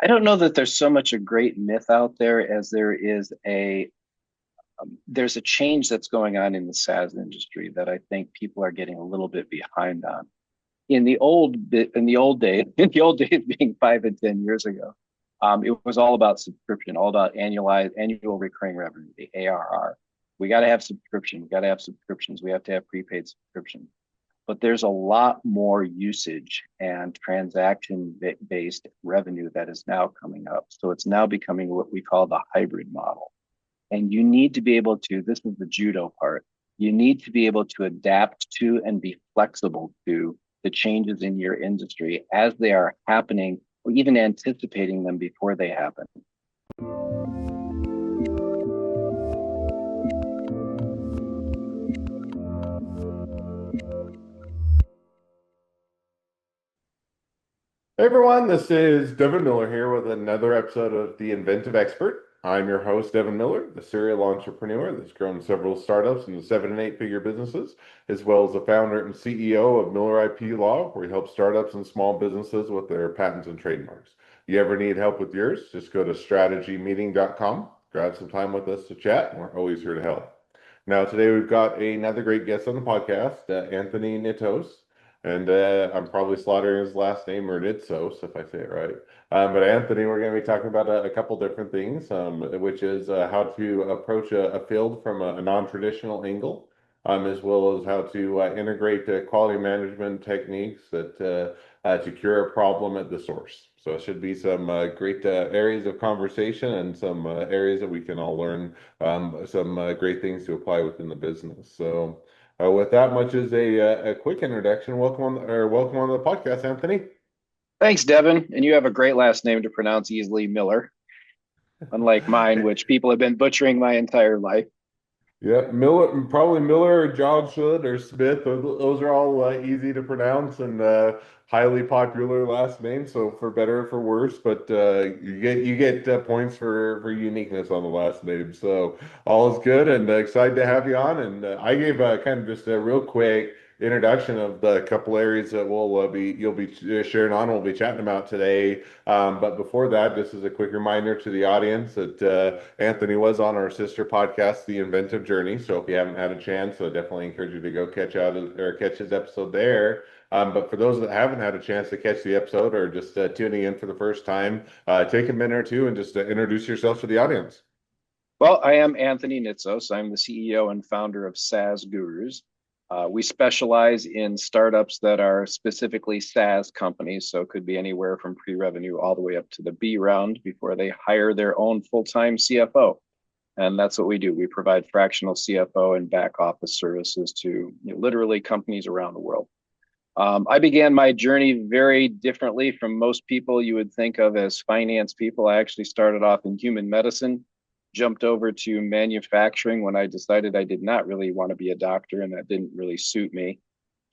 I don't know that there's so much a great myth out there as there is there's a change that's going on in the SaaS industry that I think people are getting a little bit behind on. In the old days, in the old days being 5 and 10 years ago, it was all about subscription, all about annual recurring revenue, the ARR. We got to have subscription. We got to have subscriptions. We have to have prepaid subscriptions. But there's a lot more usage and transaction based revenue that is now coming up. So it's now becoming what we call the hybrid model. And you need to be able to, this is the judo part, you need to be able to adapt to and be flexible to the changes in your industry as they are happening, or even anticipating them before they happen. Hey everyone, this is Devin Miller here with another episode of The Inventive Expert. I'm your host, Devin Miller, the serial entrepreneur that's grown several startups into 7 and 8 figure businesses, as well as the founder and CEO of Miller IP Law, where he helps startups and small businesses with their patents and trademarks. You ever need help with yours, just go to strategymeeting.com, grab some time with us to chat, and we're always here to help. Now, today we've got another great guest on the podcast, Anthony Nitsos. And I'm probably slaughtering his last name, or Nitsos, if I say it right. But Anthony, we're going to be talking about a couple different things, which is how to approach a field from a non-traditional angle, as well as how to integrate quality management techniques to cure a problem at the source. So it should be some great areas of conversation and some areas that we can all learn some great things to apply within the business. So. With that much as a quick introduction, welcome on the podcast, Anthony. Thanks, Devin. And you have a great last name to pronounce easily, Miller, unlike mine, which people have been butchering my entire life. Yeah, Miller, probably Miller or Johnson or Smith. Those are all easy to pronounce and highly popular last names. So for better or for worse, but you get points for uniqueness on the last name. So all is good and excited to have you on. And I gave kind of just a real quick introduction of the couple areas that you'll be sharing on. We'll be chatting about today. But before that, just as a quick reminder to the audience that Anthony was on our sister podcast, The Inventive Journey. So if you haven't had a chance, I definitely encourage you to go catch his episode there. But for those that haven't had a chance to catch the episode or just tuning in for the first time, take a minute or two and just introduce yourself to the audience. Well, I am Anthony Nitsos. I'm the CEO and founder of SaaS Gurus. We specialize in startups that are specifically SaaS companies, so it could be anywhere from pre-revenue all the way up to the B round before they hire their own full-time CFO. And that's what we do. We provide fractional CFO and back office services to literally companies around the world. I began my journey very differently from most people you would think of as finance people. I actually started off in human medicine, jumped over to manufacturing when I decided I did not really want to be a doctor and that didn't really suit me.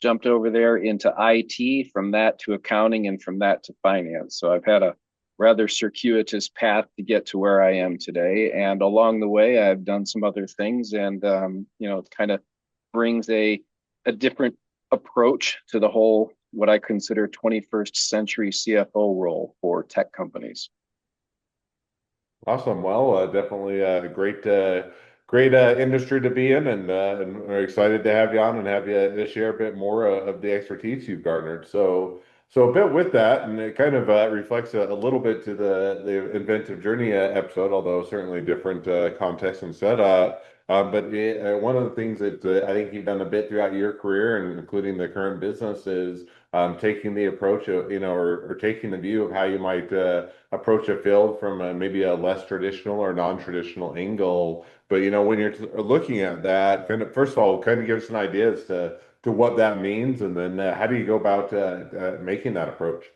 Jumped over there into IT, from that to accounting, and from that to finance. So I've had a rather circuitous path to get to where I am today. And along the way, I've done some other things, and it kind of brings a different approach to the whole what I consider 21st century CFO role for tech companies. Awesome. Well, definitely a great industry to be in, and we're excited to have you on and have you share a bit more of the expertise you've garnered. So a bit with that, and it kind of reflects a little bit to the inventive journey episode, although certainly different context and setup. One of the things that I think you've done a bit throughout your career, and including the current business, is taking the approach of, or taking the view of how you might approach a field from maybe a less traditional or non-traditional angle. But when you're looking at that, kind of first of all, kind of give us an idea as to what that means, and then how do you go about making that approach?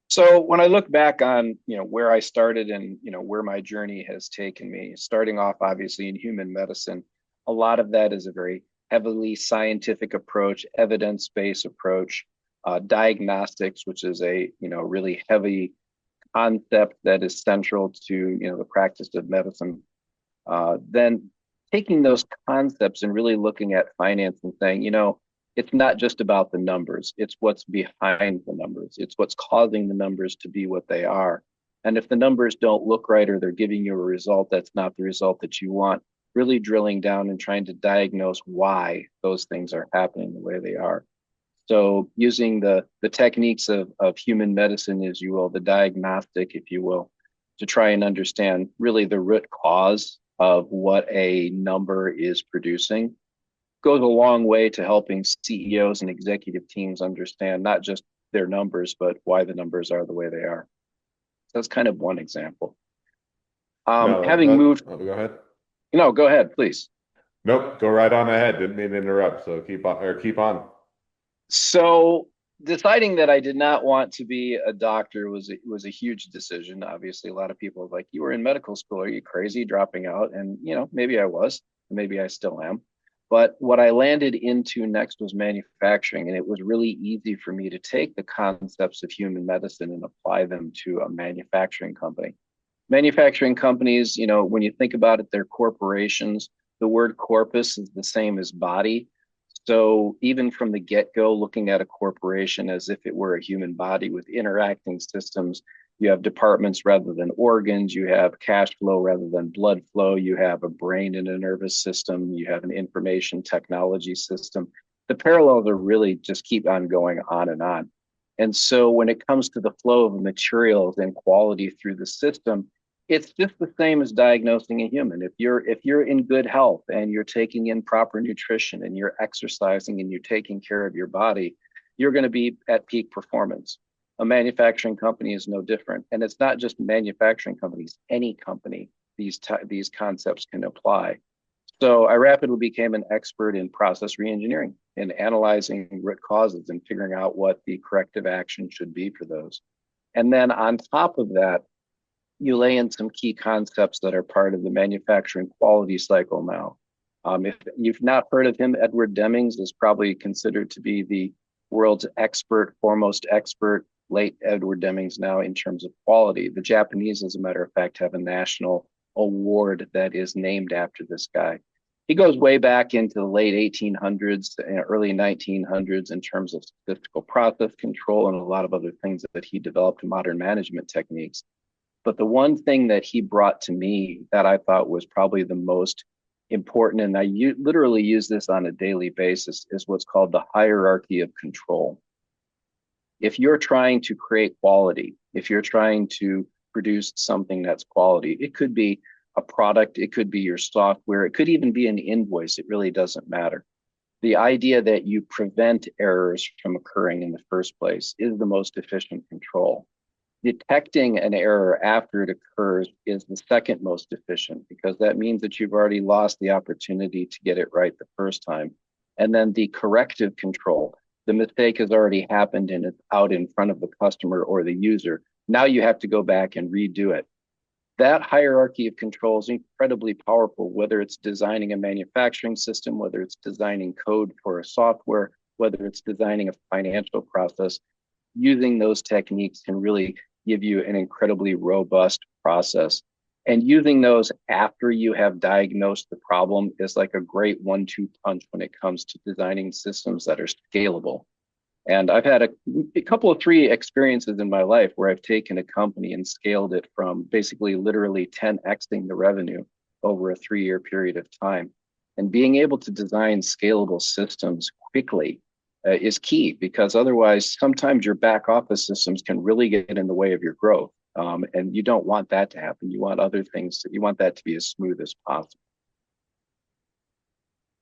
So when I look back on, where I started and, where my journey has taken me, starting off obviously in human medicine, a lot of that is a very heavily scientific approach, evidence-based approach, diagnostics, which is a, really heavy concept that is central to, the practice of medicine. Then taking those concepts and really looking at finance and saying, it's not just about the numbers. It's what's behind the numbers. It's what's causing the numbers to be what they are. And if the numbers don't look right or they're giving you a result that's not the result that you want, really drilling down and trying to diagnose why those things are happening the way they are. So using the techniques of human medicine, as you will, the diagnostic, if you will, to try and understand really the root cause of what a number is producing goes a long way to helping CEOs and executive teams understand not just their numbers, but why the numbers are the way they are. So that's kind of one example. No, Having moved, oh, go ahead. no, go ahead, please. Nope, go right on ahead. Didn't mean to interrupt, so keep on. So deciding that I did not want to be a doctor was a huge decision. Obviously, a lot of people are like, "You were in medical school. Are you crazy dropping out?" And maybe I was, maybe I still am. But what I landed into next was manufacturing, and it was really easy for me to take the concepts of human medicine and apply them to a manufacturing company. Manufacturing companies, when you think about it, they're corporations. The word corpus is the same as body. So even from the get-go, looking at a corporation as if it were a human body with interacting systems, you have departments rather than organs, you have cash flow rather than blood flow, you have a brain and a nervous system, you have an information technology system. The parallels are really just keep on going on and on. And so when it comes to the flow of materials and quality through the system, it's just the same as diagnosing a human. If you're in good health and you're taking in proper nutrition and you're exercising and you're taking care of your body, you're going to be at peak performance. A manufacturing company is no different, and it's not just manufacturing companies. Any company, these concepts can apply. So I rapidly became an expert in process reengineering, in analyzing root causes and figuring out what the corrective action should be for those. And then on top of that, you lay in some key concepts that are part of the manufacturing quality cycle now. If you've not heard of him, Edward Demings is probably considered to be the world's expert, foremost expert, late Edward Demings now in terms of quality. The Japanese, as a matter of fact, have a national award that is named after this guy. He goes way back into the late 1800s and early 1900s in terms of statistical process control and a lot of other things that he developed, modern management techniques. But the one thing that he brought to me that I thought was probably the most important, and literally use this on a daily basis, is what's called the hierarchy of control. If you're trying to create quality, if you're trying to produce something that's quality, it could be a product, it could be your software, it could even be an invoice. It really doesn't matter. The idea that you prevent errors from occurring in the first place is the most efficient control. Detecting an error after it occurs is the second most efficient because that means that you've already lost the opportunity to get it right the first time. And then the corrective control, the mistake has already happened and it's out in front of the customer or the user. Now you have to go back and redo it. That hierarchy of control is incredibly powerful, whether it's designing a manufacturing system, whether it's designing code for a software, whether it's designing a financial process. Using those techniques can really give you an incredibly robust process. And using those after you have diagnosed the problem is like a great 1-2 punch when it comes to designing systems that are scalable. And I've had a couple of three experiences in my life where I've taken a company and scaled it from basically literally 10xing the revenue over a 3-year period of time. And being able to design scalable systems quickly is key because otherwise, sometimes your back office systems can really get in the way of your growth. And you don't want that to happen. You want other things, you want that to be as smooth as possible.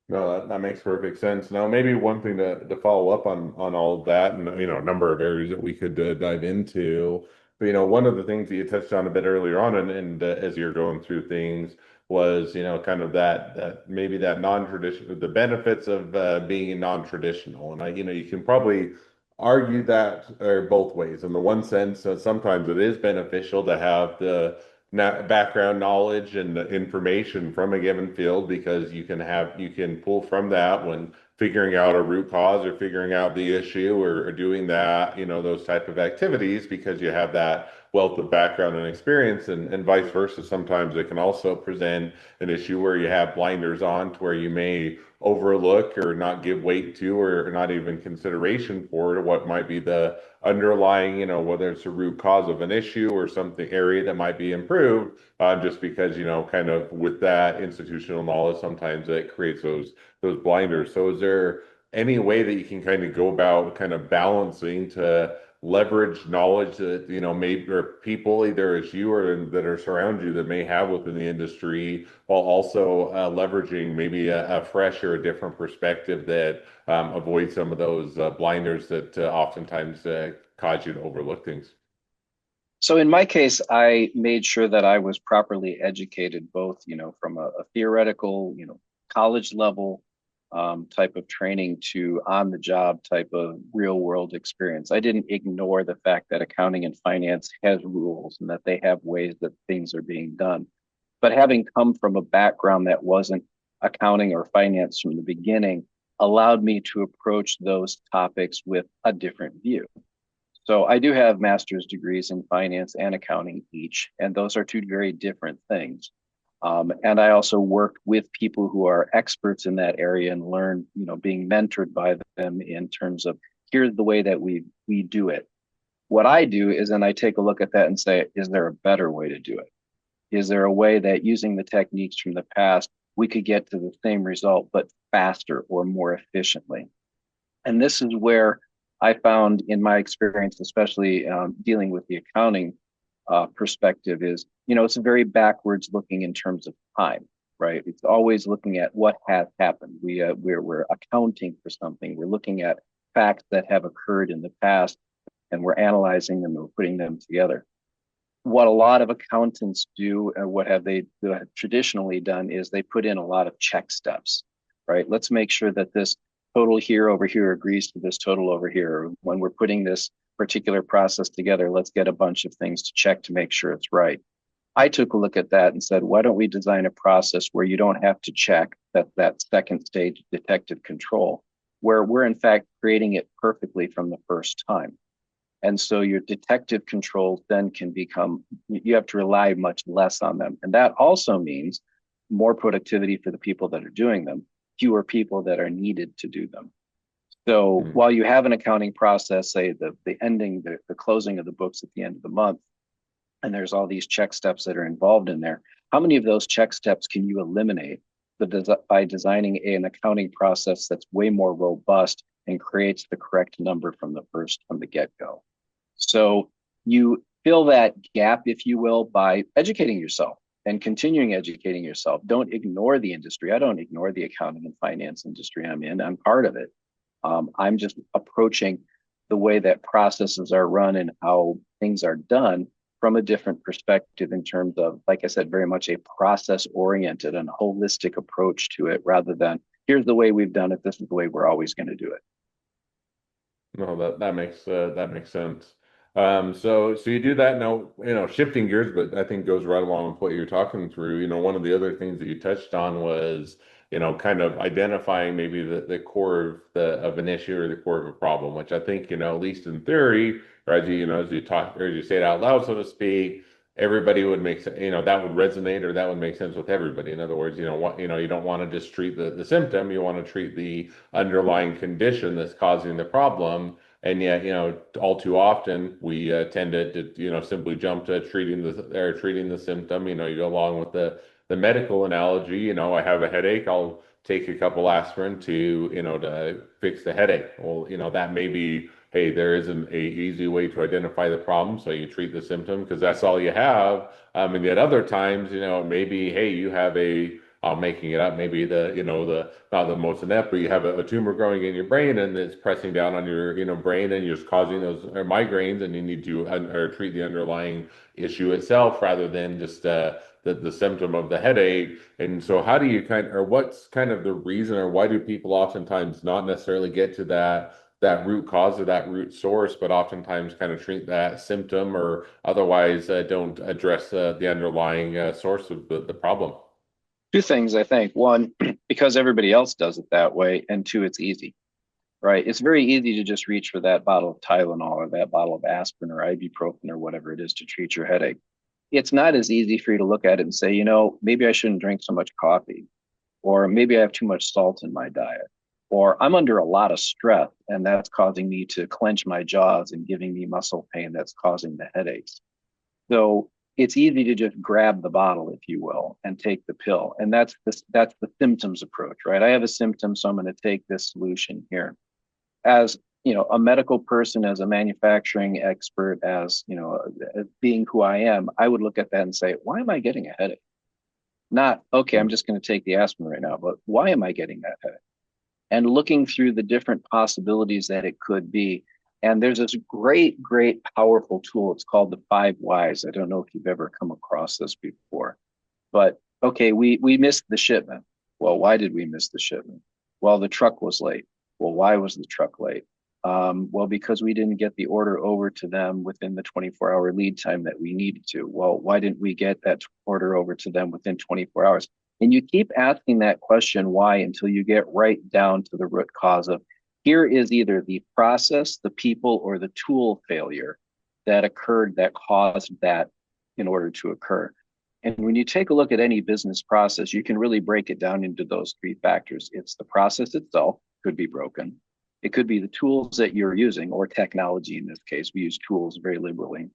No, that makes perfect sense. Now, maybe one thing to follow up on all of that, and a number of areas that we could dive into. But one of the things that you touched on a bit earlier on, and as you're going through things, was kind of that maybe that non-traditional, the benefits of being non-traditional, and you can probably argue that or both ways. In the one sense, sometimes it is beneficial to have the background knowledge and the information from a given field because you can pull from that when figuring out a root cause or figuring out the issue or doing that those type of activities because you have that wealth of background and experience, and vice versa. Sometimes it can also present an issue where you have blinders on to where you may overlook or not give weight to or not even consideration for what might be the underlying, whether it's a root cause of an issue or something area that might be improved, just because, kind of with that institutional knowledge, sometimes it creates those blinders. So is there any way that you can kind of go about kind of balancing to leverage knowledge that maybe or people either as you or that are surround you that may have within the industry while also leveraging maybe a fresh or a different perspective that avoids some of those blinders that oftentimes cause you to overlook things? So in my case, I made sure that I was properly educated, both, from a theoretical, college level type of training to on the job type of real world experience. I didn't ignore the fact that accounting and finance has rules and that they have ways that things are being done. But having come from a background that wasn't accounting or finance from the beginning allowed me to approach those topics with a different view. So I do have master's degrees in finance and accounting each, and those are two very different things. And I also worked with people who are experts in that area and learn, being mentored by them in terms of here's the way that we do it. What I do is then I take a look at that and say, is there a better way to do it? Is there a way that using the techniques from the past, we could get to the same result, but faster or more efficiently? And this is where I found in my experience, especially dealing with the accounting perspective, is, it's very backwards looking in terms of time, right? It's always looking at what has happened. We're accounting for something. We're looking at facts that have occurred in the past, and we're analyzing them and we're putting them together. What a lot of accountants do, and what have they traditionally done, is they put in a lot of check steps, right? Let's make sure that this total here over here agrees to this total over here. When we're putting this particular process together, let's get a bunch of things to check to make sure it's right. I took a look at that and said, why don't we design a process where you don't have to check that second stage detective control, where we're in fact creating it perfectly from the first time. And so your detective controls then can become, you have to rely much less on them. And that also means more productivity for the people that are doing them, fewer people that are needed to do them. So while you have an accounting process, say the ending, the closing of the books at the end of the month, and there's all these check steps that are involved in there, how many of those check steps can you eliminate by designing an accounting process that's way more robust and creates the correct number from the get-go? So you fill that gap, if you will, by educating yourself and continuing educating yourself. Don't ignore the industry. I don't ignore the accounting and finance industry I'm in. I'm part of it. I'm just approaching the way that processes are run and how things are done from a different perspective in terms of, like I said, very much a process oriented and holistic approach to it rather than here's the way we've done it. This is the way we're always going to do it. No, that makes sense. So you do that now, shifting gears, but I think goes right along with what you're talking through. One of the other things that you touched on was, kind of identifying maybe the core of an issue or the core of a problem, which I think, at least in theory, or as you talk or as you say it out loud, so to speak, everybody would make sense, that would resonate or that would make sense with everybody. In other words, you don't want to just treat the symptom, you want to treat the underlying condition that's causing the problem. And yet, all too often we tend to, simply jump to treating the symptom. You go along with the medical analogy. I have a headache. I'll take a couple aspirin to fix the headache. Well, that may be, hey, there isn't a easy way to identify the problem, so you treat the symptom because that's all you have. And yet other times, maybe, hey, you have I'm making it up, maybe the not the most inept, but you have a tumor growing in your brain and it's pressing down on your, brain and you're just causing those migraines and you need to or treat the underlying issue itself rather than just the symptom of the headache. And so how do you or what's kind of the reason or why do people oftentimes not necessarily get to that root cause or that root source, but oftentimes kind of treat that symptom or otherwise don't address the underlying source of the problem? Two things, I think. One, because everybody else does it that way, and two, it's easy. right? It's very easy to just reach for that bottle of Tylenol or that bottle of aspirin or ibuprofen or whatever it is to treat your headache. It's not as easy for you to look at it and say, maybe I shouldn't drink so much coffee, or maybe I have too much salt in my diet, or I'm under a lot of stress and that's causing me to clench my jaws and giving me muscle pain that's causing the headaches. So it's easy to just grab the bottle, if you will, and take the pill. And that's the symptoms approach, right? I have a symptom, so I'm going to take this solution here. As a medical person, as a manufacturing expert, as being who I am, I would look at that and say, why am I getting a headache? Not, okay, I'm just going to take the aspirin right now, but why am I getting that headache? And looking through the different possibilities that it could be. And there's this great, great, powerful tool. It's called the 5 Whys. I don't know if you've ever come across this before, but okay, we missed the shipment. Well, why did we miss the shipment? Well, the truck was late. Well, why was the truck late? Well, because we didn't get the order over to them within the 24-hour lead time that we needed to. Well, why didn't we get that order over to them within 24 hours? And you keep asking that question, why, until you get right down to the root cause of here is either the process, the people, or the tool failure that occurred that caused that in order to occur. And when you take a look at any business process, you can really break it down into those 3 factors. It's the process itself, could be broken. It could be the tools that you're using, or technology in this case. We use tools very liberally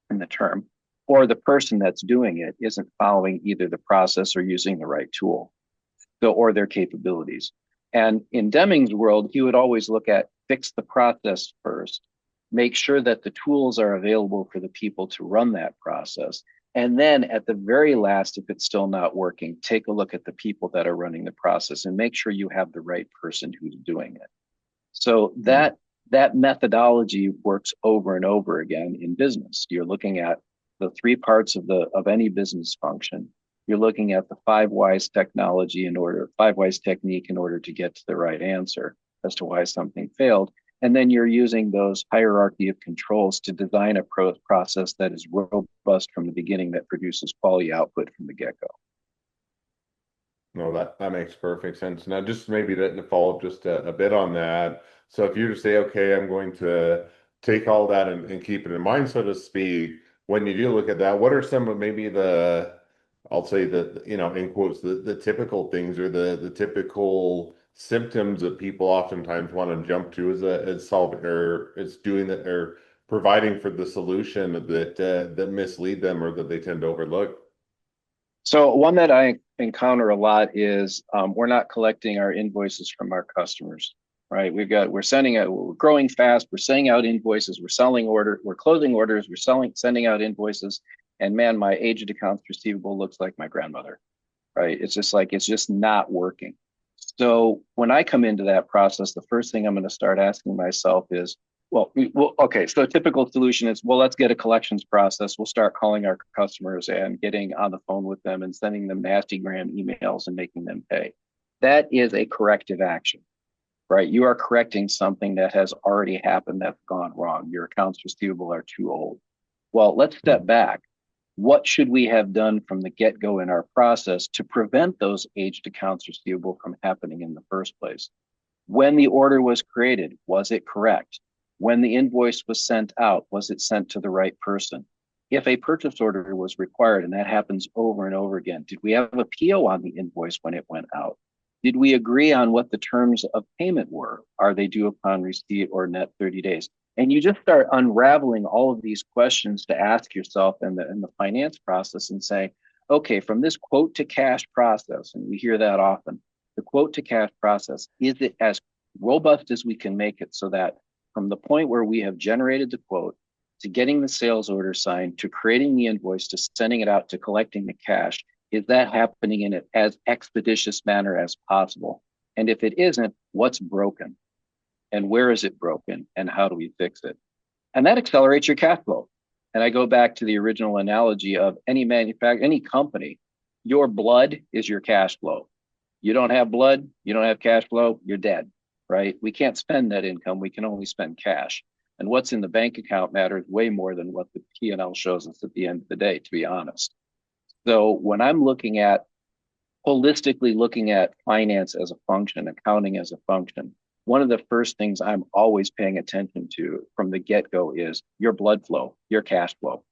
in the term. Or the person that's doing it isn't following either the process or using the right tool, or their capabilities. And in Deming's world, he would always look at fix the process first, make sure that the tools are available for the people to run that process. And then at the very last, if it's still not working, take a look at the people that are running the process and make sure you have the right person who's doing it. So that methodology works over and over again in business. You're looking at the 3 parts of any business function. You're looking at the 5 Whys technology 5 Whys technique in order to get to the right answer as to why something failed. And then you're using those hierarchy of controls to design a process that is robust from the beginning, that produces quality output from the get-go. No, that makes perfect sense. Now, just maybe to follow up just a bit on that. So if you were to say, okay, I'm going to take all that and keep it in mind, so to speak, when you do look at that, what are some of maybe I'll say that, in quotes, the typical things, or the typical symptoms that people oftentimes want to jump to as solving, or as doing that, or providing for the solution that mislead them, or that they tend to overlook? So one that I encounter a lot is we're not collecting our invoices from our customers, right? We're growing fast. We're sending out invoices. We're closing orders. Sending out invoices. And man, my aged accounts receivable looks like my grandmother, right? It's just not working. So when I come into that process, the first thing I'm going to start asking myself is, okay, so a typical solution is, well, let's get a collections process. We'll start calling our customers and getting on the phone with them and sending them nasty gram emails and making them pay. That is a corrective action, right? You are correcting something that has already happened that's gone wrong. Your accounts receivable are too old. Well, let's step back. What should we have done from the get-go in our process to prevent those aged accounts receivable from happening in the first place? When the order was created, was it correct? When the invoice was sent out, was it sent to the right person? If a purchase order was required, and that happens over and over again, did we have a PO on the invoice when it went out? Did we agree on what the terms of payment were? Are they due upon receipt or net 30 days? And you just start unraveling all of these questions to ask yourself in the finance process and say, okay, from this quote to cash process, and we hear that often, the quote to cash process, is it as robust as we can make it, so that from the point where we have generated the quote to getting the sales order signed, to creating the invoice, to sending it out, to collecting the cash, is that happening in an as expeditious manner as possible? And if it isn't, what's broken? And where is it broken? And how do we fix it? And that accelerates your cash flow. And I go back to the original analogy of any company, your blood is your cash flow. You don't have blood, you don't have cash flow, you're dead, right? We can't spend net income, we can only spend cash. And what's in the bank account matters way more than what the P&L shows us at the end of the day, to be honest. So when I'm holistically looking at finance as a function, accounting as a function, one of the first things I'm always paying attention to from the get-go is your blood flow, your cash flow.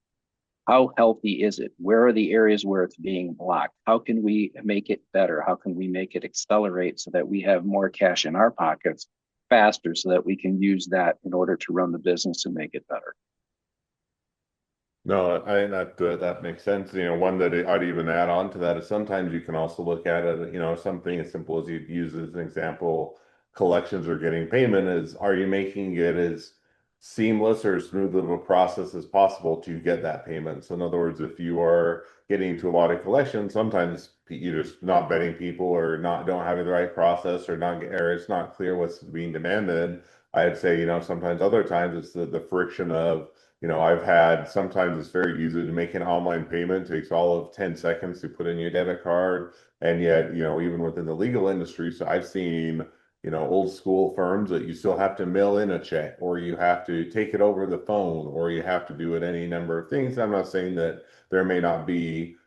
How healthy is it? Where are the areas where it's being blocked? How can we make it better? How can we make it accelerate so that we have more cash in our pockets faster so that we can use that in order to run the business and make it better? No, I think that makes sense. One that I'd even add on to that is sometimes you can also look at it, something as simple as you use as an example, collections or getting payment is, are you making it as seamless or smooth of a process as possible to get that payment? So in other words, if you are getting into a lot of collections, sometimes you're just not vetting people or don't having the right process or it's not clear what's being demanded. I'd say, sometimes other times it's the friction of I've had sometimes it's very easy to make an online payment. It takes all of 10 seconds to put in your debit card. And yet, even within the legal industry, so I've seen, old school firms that you still have to mail in a check or you have to take it over the phone or you have to do it any number of things. I'm not saying that there may not be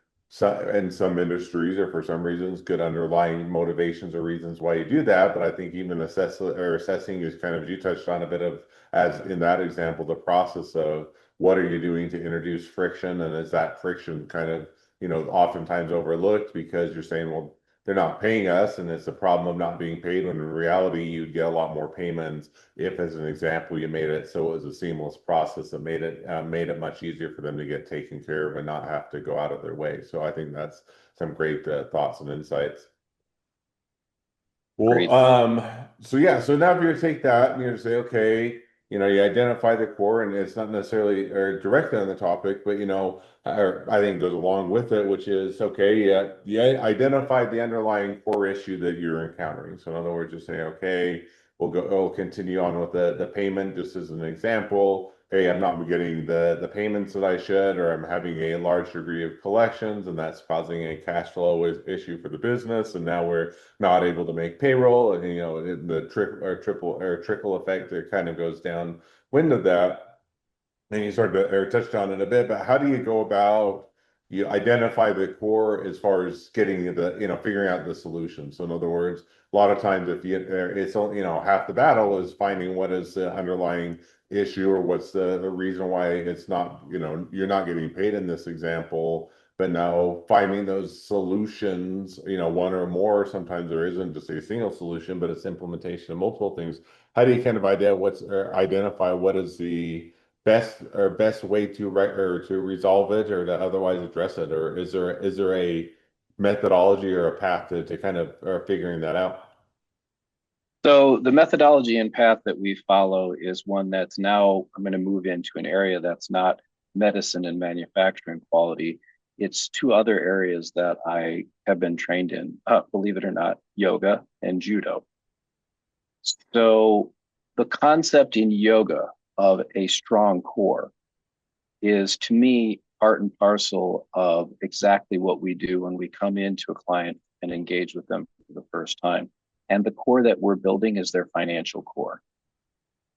in some industries or for some reasons good underlying motivations or reasons why you do that. But I think even assessing is kind of, you touched on a bit of, as in that example, the process of what are you doing to introduce friction, and is that friction kind of, oftentimes overlooked because you're saying, well, they're not paying us, and it's a problem of not being paid, when in reality you'd get a lot more payments if, as an example, you made it so it was a seamless process that made it much easier for them to get taken care of and not have to go out of their way. So I think that's some great thoughts and insights. Well, Great. so yeah, so now if you take that and you say, okay, you identify the core, and it's not necessarily or directly on the topic, but or I think goes along with it, which is okay, yeah, you identified the underlying core issue that you're encountering. So in other words, just say, okay, we'll continue on with the payment, just as an example. Hey, I'm not getting the payments that I should, or I'm having a large degree of collections, and that's causing a cash flow issue for the business. And now we're not able to make payroll, and the trickle effect that kind of goes downwind of that. And you sort of or touched on it a bit, but how do you go about you identify the core as far as getting figuring out the solution? So in other words, a lot of times if it's only half the battle is finding what is the underlying issue or what's the reason why it's not you're not getting paid in this example. But now finding those solutions, one or more, sometimes there isn't just a single solution, but it's implementation of multiple things. How do you kind of identify what is the best way to resolve it or to otherwise address it? Or is there a methodology or a path to kind of figuring that out? So the methodology and path that we follow is one that's now I'm going to move into an area that's not medicine and manufacturing quality. It's two other areas that I have been trained in, believe it or not, yoga and judo. So the concept in yoga of a strong core is, to me, part and parcel of exactly what we do when we come into a client and engage with them for the first time. And the core that we're building is their financial core.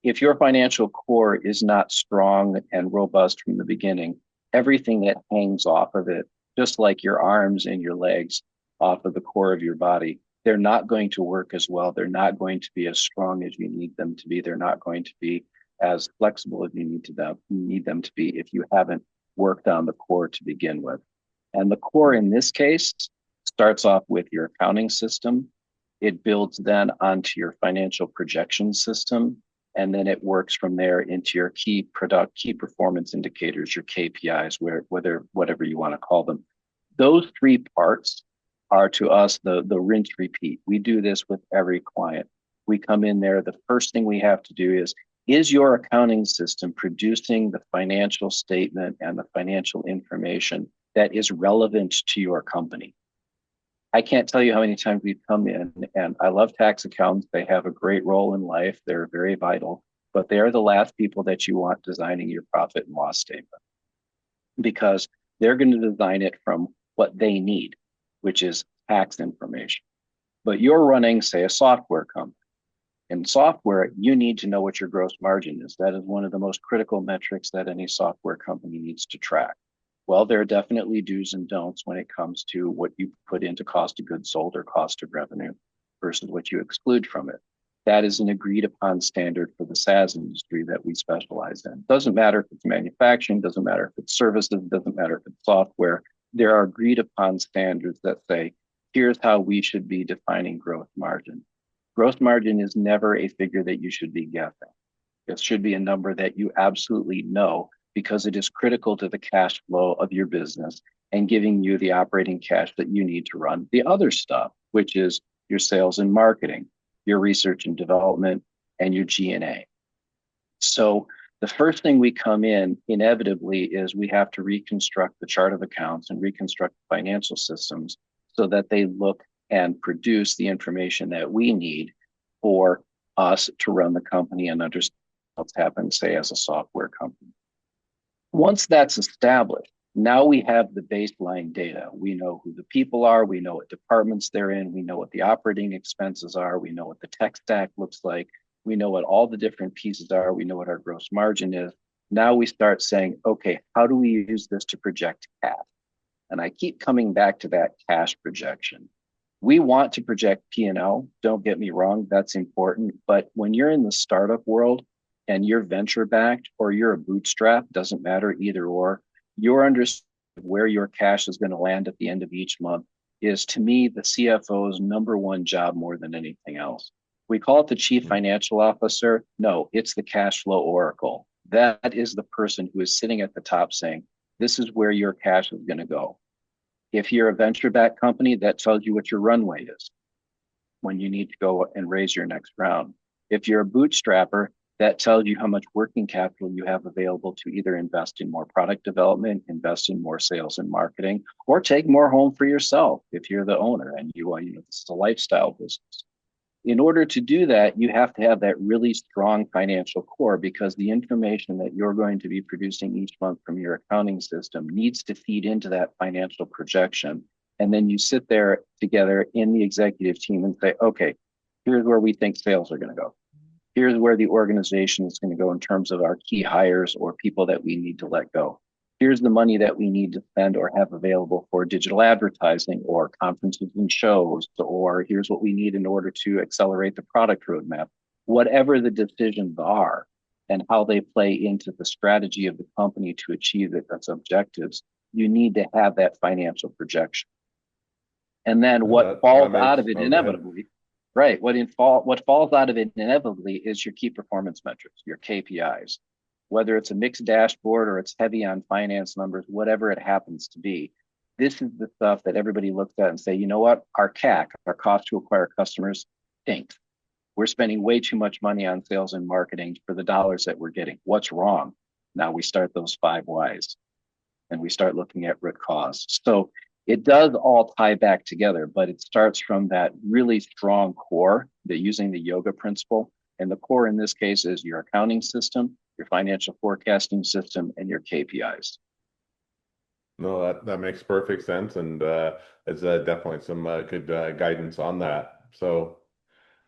If your financial core is not strong and robust from the beginning, everything that hangs off of it, just like your arms and your legs off of the core of your body, they're not going to work as well. They're not going to be as strong as you need them to be. They're not going to be as flexible as you need them to be if you haven't worked on the core to begin with. And the core in this case starts off with your accounting system. It builds then onto your financial projection system, and then it works from there into your key performance indicators, your KPIs, whatever you want to call them. Those three parts are, to us, the rinse repeat. We do this with every client. We come in there, the first thing we have to do is your accounting system producing the financial statement and the financial information that is relevant to your company? I can't tell you how many times we've come in, and I love tax accountants. They have a great role in life. They're very vital, but they are the last people that you want designing your profit and loss statement, because they're going to design it from what they need, which is tax information. But you're running, say, a software company. In software, you need to know what your gross margin is. That is one of the most critical metrics that any software company needs to track. Well, there are definitely do's and don'ts when it comes to what you put into cost of goods sold or cost of revenue versus what you exclude from it. That is an agreed upon standard for the SaaS industry that we specialize in. Doesn't matter if it's manufacturing, doesn't matter if it's services, doesn't matter if it's software. There are agreed upon standards that say, here's how we should be defining gross margin. Gross margin is never a figure that you should be guessing. It should be a number that you absolutely know because it is critical to the cash flow of your business and giving you the operating cash that you need to run the other stuff, which is your sales and marketing, your research and development, and your G&A. So the first thing we come in inevitably is we have to reconstruct the chart of accounts and reconstruct financial systems so that they look and produce the information that we need for us to run the company and understand what's happened, say, as a software company. Once that's established, now we have the baseline data. We know who the people are. We know what departments they're in. We know what the operating expenses are. We know what the tech stack looks like. We know what all the different pieces are. We know what our gross margin is. Now we start saying, okay, how do we use this to project cash? And I keep coming back to that cash projection. We want to project P&L. Don't get me wrong, that's important. But when you're in the startup world and you're venture backed or you're a bootstrap, doesn't matter, either or, your understanding of where your cash is going to land at the end of each month is, to me, the CFO's number one job more than anything else. We call it the chief financial officer. No, it's the cash flow oracle. That is the person who is sitting at the top saying, this is where your cash is going to go. If you're a venture-backed company, that tells you what your runway is when you need to go and raise your next round. If you're a bootstrapper, that tells you how much working capital you have available to either invest in more product development, invest in more sales and marketing, or take more home for yourself if you're the owner and you this is a lifestyle business. In order to do that, you have to have that really strong financial core, because the information that you're going to be producing each month from your accounting system needs to feed into that financial projection. And then you sit there together in the executive team and say, okay, here's where we think sales are going to go. Here's where the organization is going to go in terms of our key hires or people that we need to let go. Here's the money that we need to spend or have available for digital advertising or conferences and shows, or here's what we need in order to accelerate the product roadmap. Whatever the decisions are and how they play into the strategy of the company to achieve its objectives, you need to have that financial projection. And then what falls out of it inevitably, right? What falls out of it inevitably is your key performance metrics, your KPIs. Whether it's a mixed dashboard or it's heavy on finance numbers, whatever it happens to be, this is the stuff that everybody looks at and say, you know what, our CAC, our cost to acquire customers, stinks. We're spending way too much money on sales and marketing for the dollars that we're getting. What's wrong? Now we start those 5 whys and we start looking at root cause. So it does all tie back together, but it starts from that really strong core, that using the yoga principle. And the core in this case is your accounting system, your financial forecasting system, and your KPIs. No, that makes perfect sense, and it's definitely some good guidance on that. So,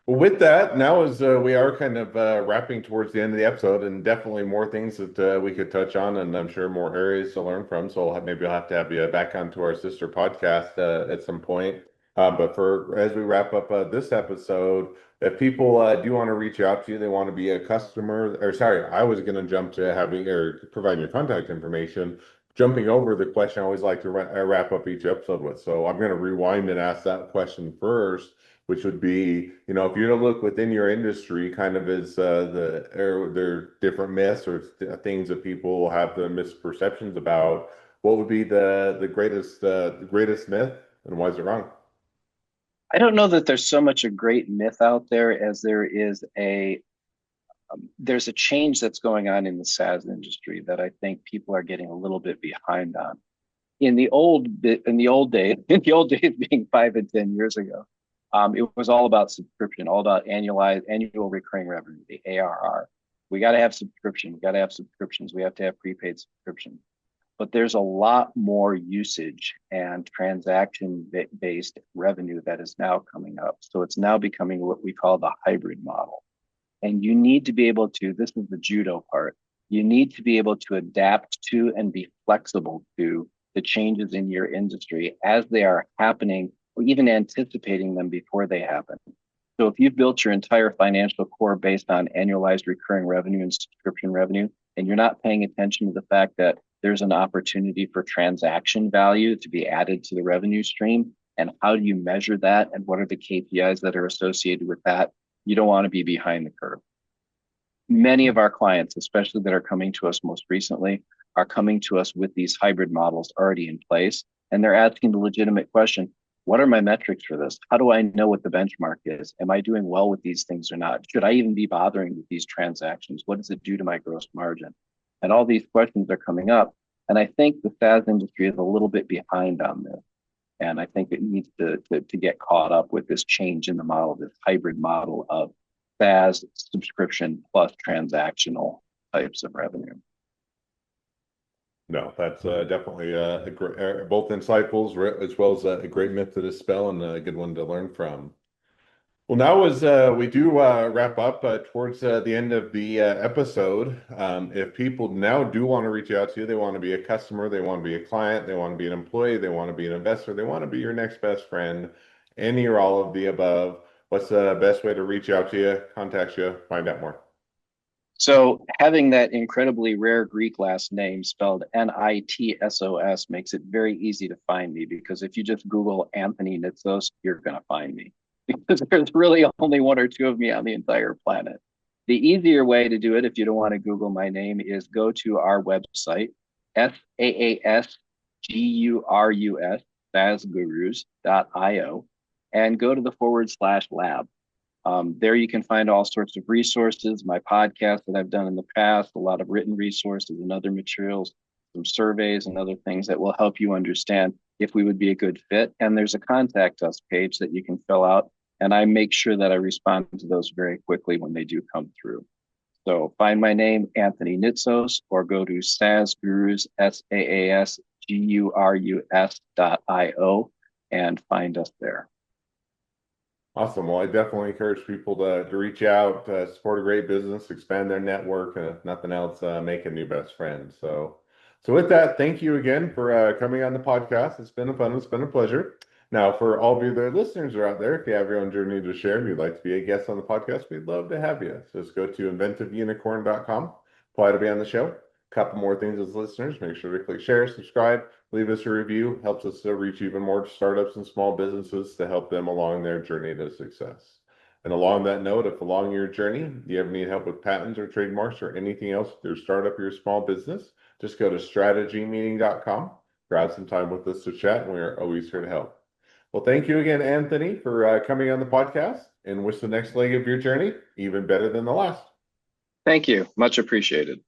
well, with that, now as we are kind of wrapping towards the end of the episode, and definitely more things that we could touch on, and I'm sure more areas to learn from. So maybe I'll have to have you back onto our sister podcast at some point. But for as we wrap up this episode, if people do want to reach out to you, they want to be a customer, or sorry, I was going to jump to having or providing your contact information. Jumping over the question I always like to wrap up each episode with. So I'm going to rewind and ask that question first, which would be, if you're to look within your industry, kind of as there are different myths or things that people have the misperceptions about, what would be the greatest myth, and why is it wrong? I don't know that there's so much a great myth out there as there is there's a change that's going on in the SaaS industry that I think people are getting a little bit behind on. In the old days, being 5 and 10 years ago, it was all about subscription, all about annual recurring revenue, the ARR. We got to have subscription. We got to have subscriptions. We have to have prepaid subscriptions. But there's a lot more usage and transaction-based revenue that is now coming up. So it's now becoming what we call the hybrid model. And you need to be able to, this is the judo part, you need to be able to adapt to and be flexible to the changes in your industry as they are happening, or even anticipating them before they happen. So if you've built your entire financial core based on annualized recurring revenue and subscription revenue, and you're not paying attention to the fact that there's an opportunity for transaction value to be added to the revenue stream, and how do you measure that, and what are the KPIs that are associated with that, you don't want to be behind the curve. Many of our clients, especially that are coming to us most recently, are coming to us with these hybrid models already in place. And they're asking the legitimate question, what are my metrics for this? How do I know what the benchmark is? Am I doing well with these things or not? Should I even be bothering with these transactions? What does it do to my gross margin? And all these questions are coming up. And I think the SaaS industry is a little bit behind on this. And I think it needs to get caught up with this change in the model, this hybrid model of SaaS subscription plus transactional types of revenue. No, that's definitely both insightful as well as a great myth to dispel and a good one to learn from. Well, now as we do wrap up towards the end of the episode, if people now do want to reach out to you, they want to be a customer, they want to be a client, they want to be an employee, they want to be an investor, they want to be your next best friend, any or all of the above, what's the best way to reach out to you, contact you, find out more? So having that incredibly rare Greek last name spelled Nitsos makes it very easy to find me, because if you just Google Anthony Nitsos, you're going to find me, because there's really only one or two of me on the entire planet. The easier way to do it, if you don't want to Google my name, is go to our website, SaaSgurus, SaaSgurus.io, and go to the /lab. There you can find all sorts of resources, my podcast that I've done in the past, a lot of written resources and other materials, some surveys and other things that will help you understand if we would be a good fit. And there's a contact us page that you can fill out. And I make sure that I respond to those very quickly when they do come through. So find my name, Anthony Nitsos, or go to SaaSgurus, SaaSgurus.io, and find us there. Awesome. Well, I definitely encourage people to reach out, support a great business, expand their network, if nothing else, make a new best friend. So with that, thank you again for coming on the podcast. It's been fun. It's been a pleasure. Now, for all of you the listeners who are out there, if you have your own journey to share and you'd like to be a guest on the podcast, we'd love to have you. So just go to inventiveunicorn.com, apply to be on the show. A couple more things as listeners. Make sure to click share, subscribe, leave us a review. Helps us to reach even more startups and small businesses to help them along their journey to success. And along that note, if along your journey you ever need help with patents or trademarks or anything else with your startup or your small business, just go to strategymeeting.com, grab some time with us to chat, and we are always here to help. Well, thank you again, Anthony, for coming on the podcast, and wish the next leg of your journey even better than the last. Thank you. Much appreciated.